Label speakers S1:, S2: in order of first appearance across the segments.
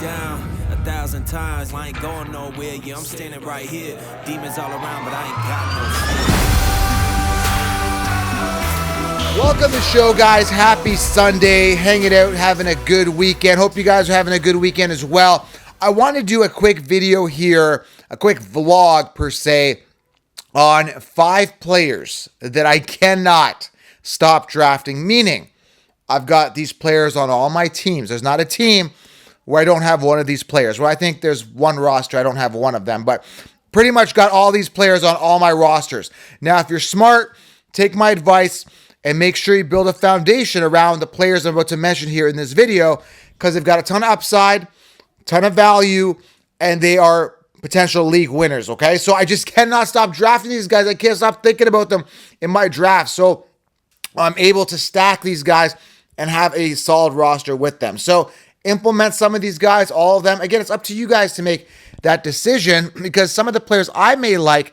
S1: down 1,000 times. I ain't going nowhere. Yeah, I'm standing right here. Demons all around, but I ain't got no fear.
S2: Welcome to the show, guys. Happy Sunday. Hanging out, having a good weekend. Hope you guys are having a good weekend as well. I want to do a quick video here, a quick vlog per se, on 5 players that I cannot stop drafting. Meaning, I've got these players on all my teams. There's not a team where I don't have one of these players. Well, I think there's one roster I don't have one of them, but pretty much got all these players on all my rosters. Now, if you're smart, take my advice and make sure you build a foundation around the players I'm about to mention here in this video, because they've got a ton of upside, ton of value, and they are potential league winners, okay? So I just cannot stop drafting these guys. I can't stop thinking about them in my draft. So I'm able to stack these guys and have a solid roster with them. So implement some of these guys, all of them. Again, it's up to you guys to make that decision, because some of the players I may like,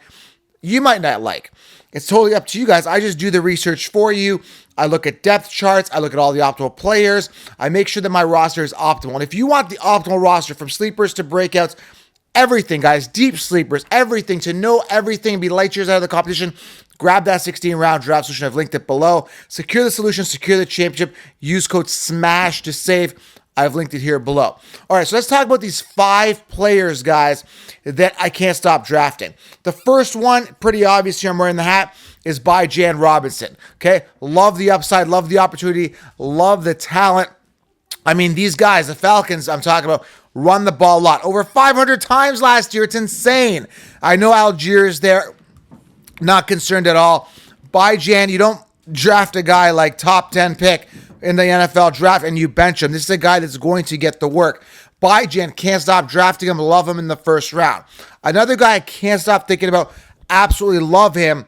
S2: you might not like. It's totally up to you guys. I just do the research for you. I look at depth charts. I look at all the optimal players. I make sure that my roster is optimal. And if you want the optimal roster from sleepers to breakouts, everything, guys, deep sleepers, everything, to know everything, be light years out of the competition, grab that 16-round draft solution. I've linked it below. Secure the solution, secure the championship. Use code SMASH to save. I've linked it here below. All right, so let's talk about these 5 players, guys, that I can't stop drafting. The first one, pretty obvious here, I'm wearing the hat, is by Jan Robinson. Okay, love the upside, love the opportunity, love the talent. I mean, these guys, the Falcons I'm talking about, run the ball a lot. Over 500 times last year. It's insane. I know Algiers there, not concerned at all. By Jan, you don't draft a guy like top 10 pick in the NFL draft and you bench him. This is a guy that's going to get the work. By Jan, can't stop drafting him. Love him in the first round. Another guy I can't stop thinking about, absolutely love him,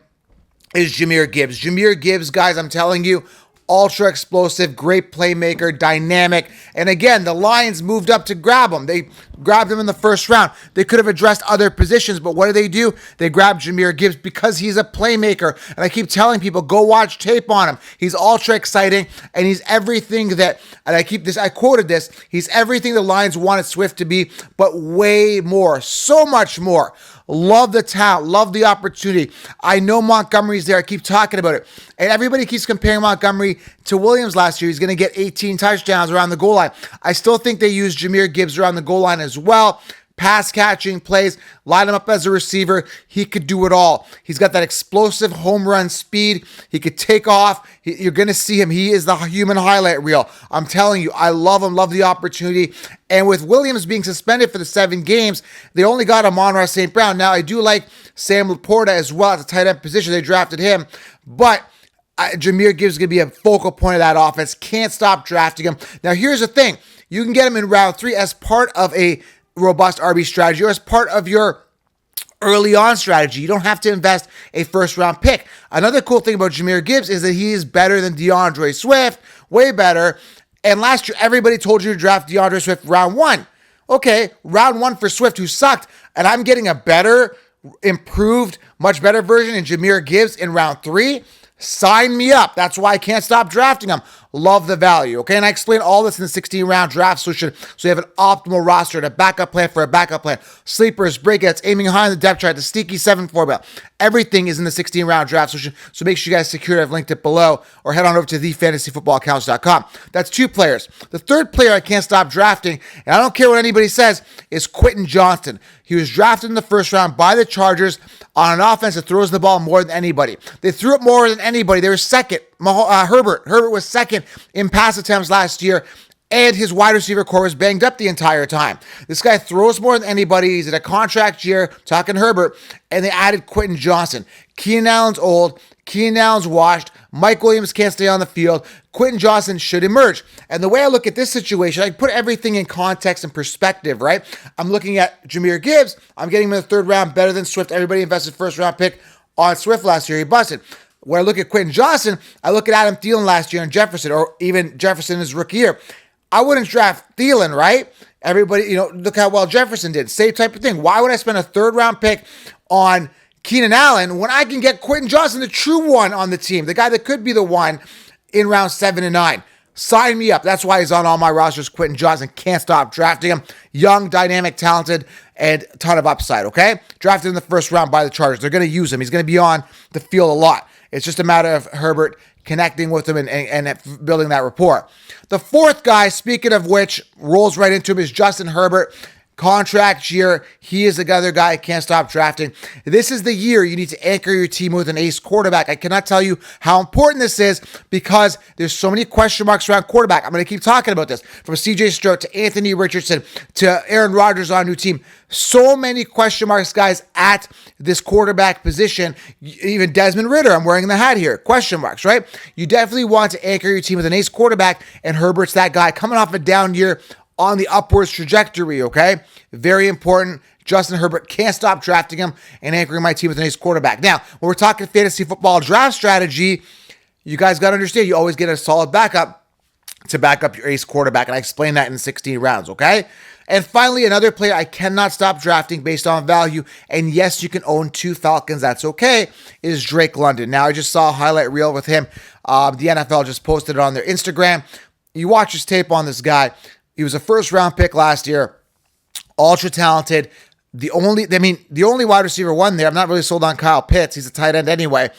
S2: is Jahmyr Gibbs. Jahmyr Gibbs, guys, I'm telling you, ultra explosive, great playmaker, dynamic. And again, the Lions moved up to grab him. They grabbed him in the first round. They could have addressed other positions, but what do? They grabbed Jahmyr Gibbs because he's a playmaker. And I keep telling people, go watch tape on him. He's ultra exciting, and he's everything that, and I quoted this, he's everything the Lions wanted Swift to be, but way more, so much more. Love the talent, love the opportunity. I know Montgomery's there. I keep talking about it. And everybody keeps comparing Montgomery to Williams last year. He's going to get 18 touchdowns around the goal line. I still think they use Jahmyr Gibbs around the goal line as well. Pass catching plays, line him up as a receiver. He could do it all. He's got that explosive home run speed. He could take off. You're going to see him. He is the human highlight reel. I'm telling you, I love him, love the opportunity. And with Williams being suspended for the 7 games, they only got Amon-Ra St. Brown. Now, I do like Sam Laporta as well at the tight end position. They drafted him. But Jahmyr Gibbs is going to be a focal point of that offense. Can't stop drafting him. Now, here's the thing. You can get him in round 3 as part of a robust RB strategy or as part of your early on strategy. You don't have to invest a first round pick. Another cool thing about Jahmyr Gibbs is that he is better than DeAndre Swift, way better. And last year, everybody told you to draft DeAndre Swift round 1. Okay, round 1 for Swift, who sucked, and I'm getting a better, improved, much better version in Jahmyr Gibbs in round 3. Sign me up. That's why I can't stop drafting them. Love the value, okay? And I explain all this in the 16-round draft solution, so you have an optimal roster and a backup plan for a backup plan. Sleepers, breakouts, aiming high in the depth chart, the sneaky 7-4 everything is in the 16-round draft solution, so make sure you guys secure it. I've linked it below, or head on over to thefantasyfootballaccounts.com. That's 2 players. The third player I can't stop drafting, and I don't care what anybody says, is Quentin Johnston. He was drafted in the first round by the Chargers on an offense that throws the ball more than anybody. They threw it more than anybody. They were second. Herbert was second in pass attempts last year, and his wide receiver core was banged up the entire time. This guy throws more than anybody. He's in a contract year, talking Herbert, and they added Quentin Johnston. Keenan Allen's old. Keenan Allen's washed. Mike Williams can't stay on the field. Quentin Johnston should emerge. And the way I look at this situation, I put everything in context and perspective, right? I'm looking at Jahmyr Gibbs. I'm getting him in the 3rd round, better than Swift. Everybody invested first round pick on Swift last year. He busted. When I look at Quentin Johnston, I look at Adam Thielen last year and Jefferson, or even Jefferson his rookie year. I wouldn't draft Thielen, right? Everybody, look how well Jefferson did. Same type of thing. Why would I spend a 3rd round pick on Keenan Allen when I can get Quentin Johnston, the true one on the team, the guy that could be the one in round 7 and 9? Sign me up. That's why he's on all my rosters. Quentin Johnston, can't stop drafting him. Young, dynamic, talented, and a ton of upside, okay? Drafted in the first round by the Chargers. They're going to use him. He's going to be on the field a lot. It's just a matter of Herbert connecting with him and building that rapport. The fourth guy, speaking of which, rolls right into him, is Justin Herbert. Contract year. He is the other guy I can't stop drafting. This is the year you need to anchor your team with an ace quarterback. I cannot tell you how important this is because there's so many question marks around quarterback. I'm going to keep talking about this. From CJ Stroud to Anthony Richardson to Aaron Rodgers on a new team. So many question marks, guys, at this quarterback position. Even Desmond Ridder, I'm wearing the hat here. Question marks, right? You definitely want to anchor your team with an ace quarterback, and Herbert's that guy coming off a down year on the upwards trajectory, okay? Very important. Justin Herbert, can't stop drafting him and anchoring my team with an ace quarterback. Now, when we're talking fantasy football draft strategy, you guys got to understand, you always get a solid backup to back up your ace quarterback, and I explained that in 16 rounds, okay? And finally, another player I cannot stop drafting based on value, and yes, you can own 2 Falcons, that's okay, is Drake London. Now, I just saw a highlight reel with him. The NFL just posted it on their Instagram. You watch his tape on this guy. He was a first-round pick last year, ultra-talented. The only wide receiver one there, I'm not really sold on Kyle Pitts. He's a tight end anyway.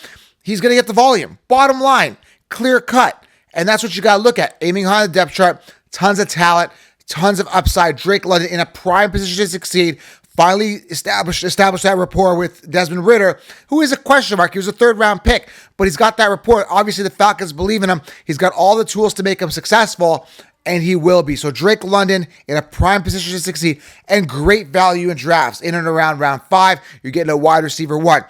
S2: He's going to get the volume. Bottom line, clear cut. And that's what you got to look at. Aiming high on the depth chart, tons of talent, tons of upside. Drake London in a prime position to succeed. Finally established that rapport with Desmond Ridder, who is a question mark. He was a third-round pick, but he's got that rapport. Obviously, the Falcons believe in him. He's got all the tools to make him successful, and he will be. So Drake London in a prime position to succeed and great value in drafts. In and around round 5, you're getting a wide receiver 1.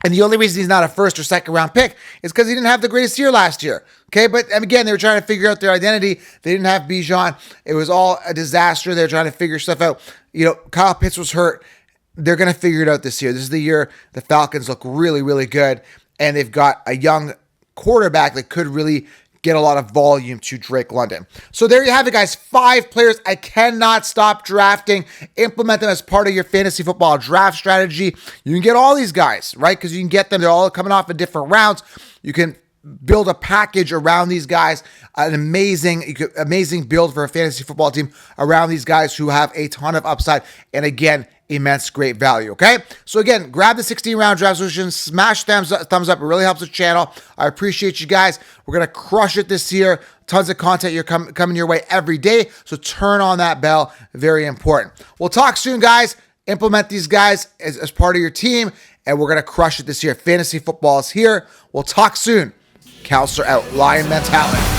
S2: And the only reason he's not a first or second round pick is because he didn't have the greatest year last year. Okay, but again, they were trying to figure out their identity. They didn't have Bijan. It was all a disaster. They were trying to figure stuff out. Kyle Pitts was hurt. They're going to figure it out this year. This is the year the Falcons look really, really good. And they've got a young quarterback that could really get a lot of volume to Drake London. So there you have it, guys. 5 players I cannot stop drafting. Implement them as part of your fantasy football draft strategy. You can get all these guys, right? Because you can get them. They're all coming off of different rounds. You can build a package around these guys. An amazing build for a fantasy football team around these guys who have a ton of upside. And again, immense great value, okay? So again, grab the 16-round draft solution, smash thumbs up. It really helps the channel. I appreciate you guys. We're going to crush it this year. Tons of content coming your way every day, so turn on that bell. Very important. We'll talk soon, guys. Implement these guys as part of your team, and we're going to crush it this year. Fantasy football is here. We'll talk soon. Counselor out. Lion mentality.